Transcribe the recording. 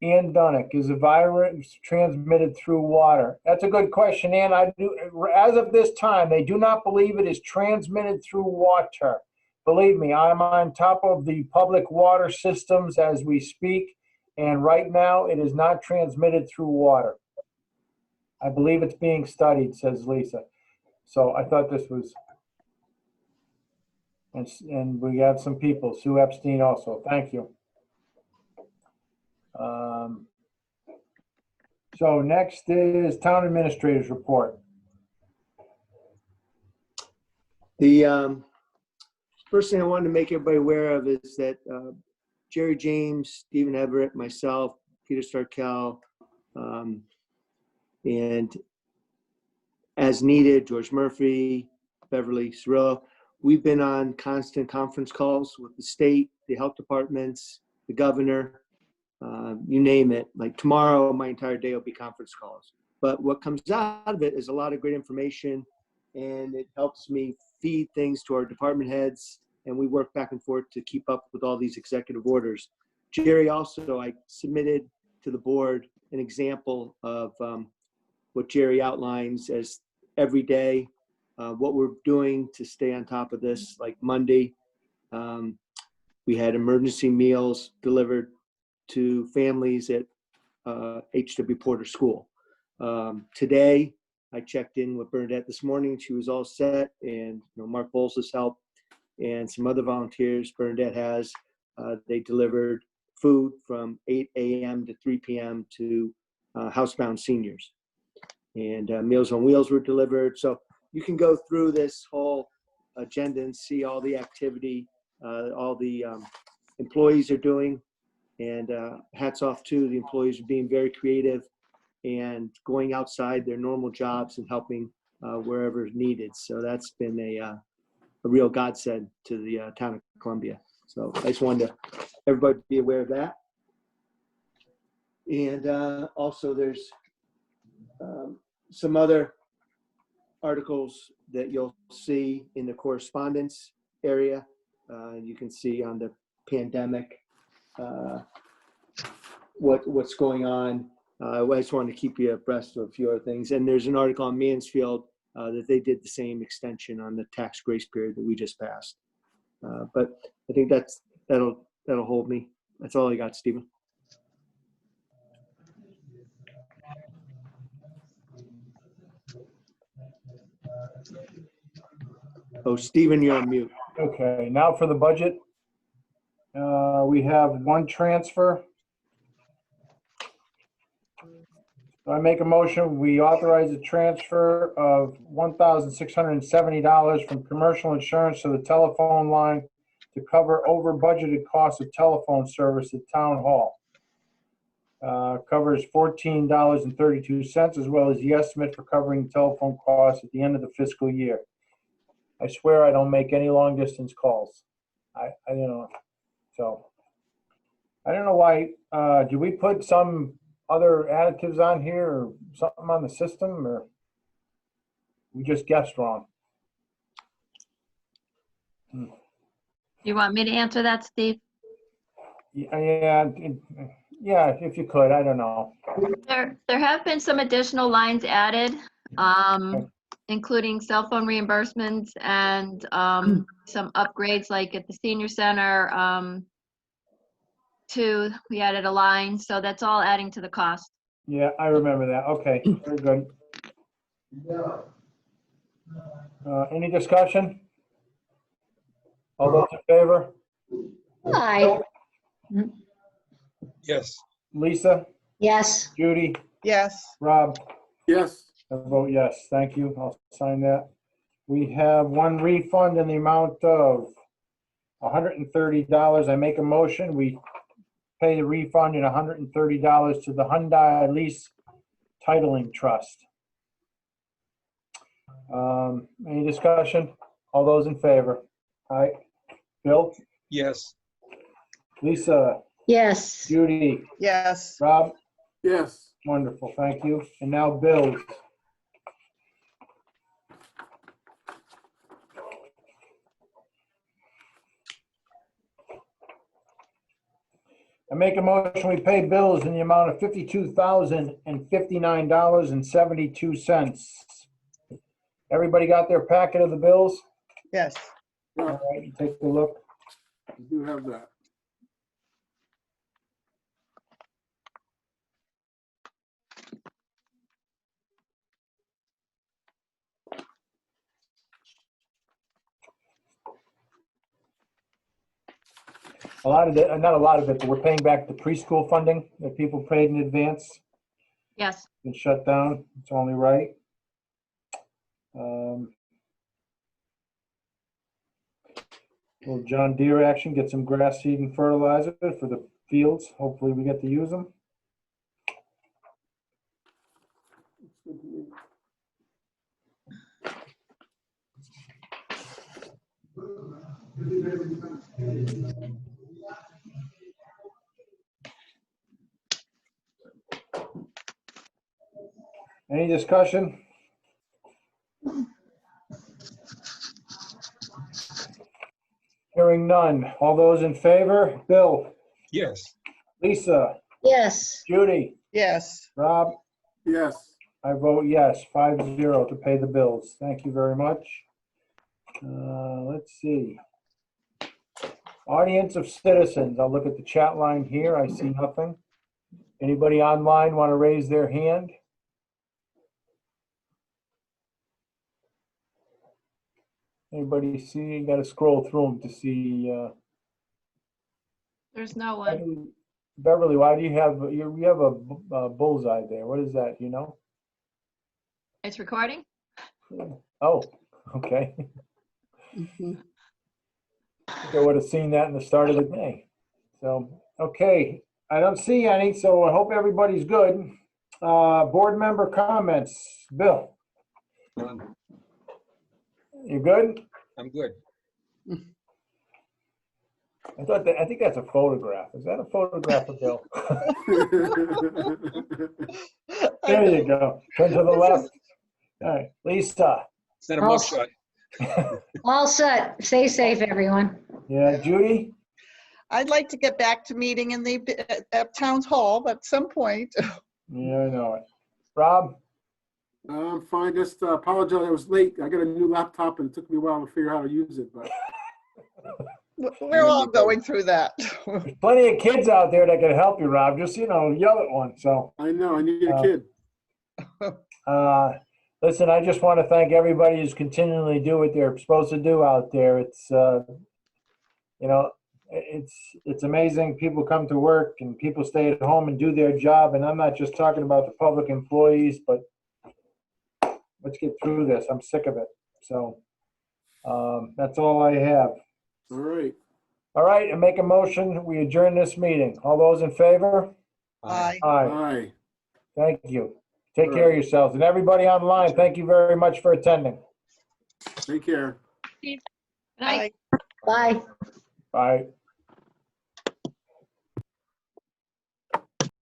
Ann Dunick, is the virus transmitted through water? That's a good question, Ann. As of this time, they do not believe it is transmitted through water. Believe me, I'm on top of the public water systems as we speak, and right now it is not transmitted through water. I believe it's being studied, says Lisa. So I thought this was, and we have some people, Sue Epstein also. Thank you. So next is Town Administrator's Report. The first thing I wanted to make everybody aware of is that Jerry James, Stephen Everett, myself, Peter Starkel, and as needed, George Murphy, Beverly Cirillo, we've been on constant conference calls with the state, the health departments, the governor, you name it. Like tomorrow, my entire day will be conference calls. But what comes out of it is a lot of great information, and it helps me feed things to our department heads, and we work back and forth to keep up with all these executive orders. Jerry, also, I submitted to the board an example of what Jerry outlines as every day, what we're doing to stay on top of this. Like Monday, we had emergency meals delivered to families at H.W. Porter School. Today, I checked in with Bernadette this morning. She was all set, and Mark Bowles has helped, and some other volunteers Bernadette has. They delivered food from 8 a.m. to 3 p.m. to housebound seniors. And Meals on Wheels were delivered. So you can go through this whole agenda and see all the activity all the employees are doing. And hats off to the employees for being very creative and going outside their normal jobs and helping wherever needed. So that's been a real godsend to the town of Columbia. So I just wanted everybody to be aware of that. And also there's some other articles that you'll see in the correspondence area. You can see on the pandemic what's going on. I just wanted to keep you abreast of a few other things. And there's an article on Mansfield that they did the same extension on the tax grace period that we just passed. But I think that'll hold me. That's all I got, Stephen. Oh, Stephen, you're on mute. Okay, now for the budget. We have one transfer. I make a motion, we authorize a transfer of $1,670 from commercial insurance to the telephone line to cover over budgeted costs of telephone service at Town Hall. Covers $14.32, as well as the estimate for covering telephone costs at the end of the fiscal year. I swear I don't make any long distance calls. I don't know. So I don't know why. Do we put some other additives on here or something on the system, or we just guessed wrong? You want me to answer that, Steve? Yeah, if you could. I don't know. There have been some additional lines added, including cell phone reimbursements and some upgrades, like at the senior center. We added a line, so that's all adding to the cost. Yeah, I remember that. Okay, very good. Any discussion? All those in favor? Aye. Yes. Lisa? Yes. Judy? Yes. Rob? Yes. I vote yes. Thank you. I'll sign that. We have one refund in the amount of $130. I make a motion. We pay the refund in $130 to the Hyundai Lease Titling Trust. Any discussion? All those in favor? Aye. Bill? Yes. Lisa? Yes. Judy? Yes. Rob? Yes. Wonderful, thank you. And now bills. I make a motion, we pay bills in the amount of $52,059.72. Everybody got their packet of the bills? Yes. All right, you take a look. You do have that. A lot of it, not a lot of it, but we're paying back the preschool funding that people paid in advance. Yes. Been shut down. It's only right. Little John Deere action, get some grass seed and fertilizer for the fields. Hopefully we get to use them. Any discussion? Hearing none. All those in favor? Bill, Yes. Lisa, Yes. Judy, Yes. Rob? Yes. I vote yes, 5-0 to pay the bills. Thank you very much. Let's see. Audience of citizens. I'll look at the chat line here. I see nothing. Anybody online want to raise their hand? Anybody see? You got to scroll through them to see. There's no one. Beverly, why do you have a bullseye there? What is that? You know? It's recording? Oh, okay. Mhm. I would have seen that in the start of the day. So, okay, I don't see any, so I hope everybody's good. Board member comments. Bill, None. you good? I'm good. I think that's a photograph. Is that a photograph of Bill? There you go. Turn to the left. All right, Lisa. Is that a All mugshot? All set. Stay safe, everyone. Yeah, Judy? I'd like to get back to meeting in the at Town Hall at some point. Yeah, I know it. Rob? I'm fine. Just apologize. I was late. I got a new laptop and it took me a while to figure out how to use it, but We're all going through that. There's plenty of kids out there that can help you, Rob. Just, yell at one, so. I know I need a kid. Listen, I just want to thank everybody who's continually do what they're supposed to do out there. It's, it's amazing. People come to work and people stay at home and do their job. And I'm not just talking about the public employees, but let's get through this. I'm sick of it. So that's all I have. All right. All right, and make a motion. We adjourn this meeting. All those in favor? Bye. Aye. Bye. Thank you. Take care of yourselves. And everybody online, thank you very much for attending. Take care. Good night. Bye. Bye. Bye.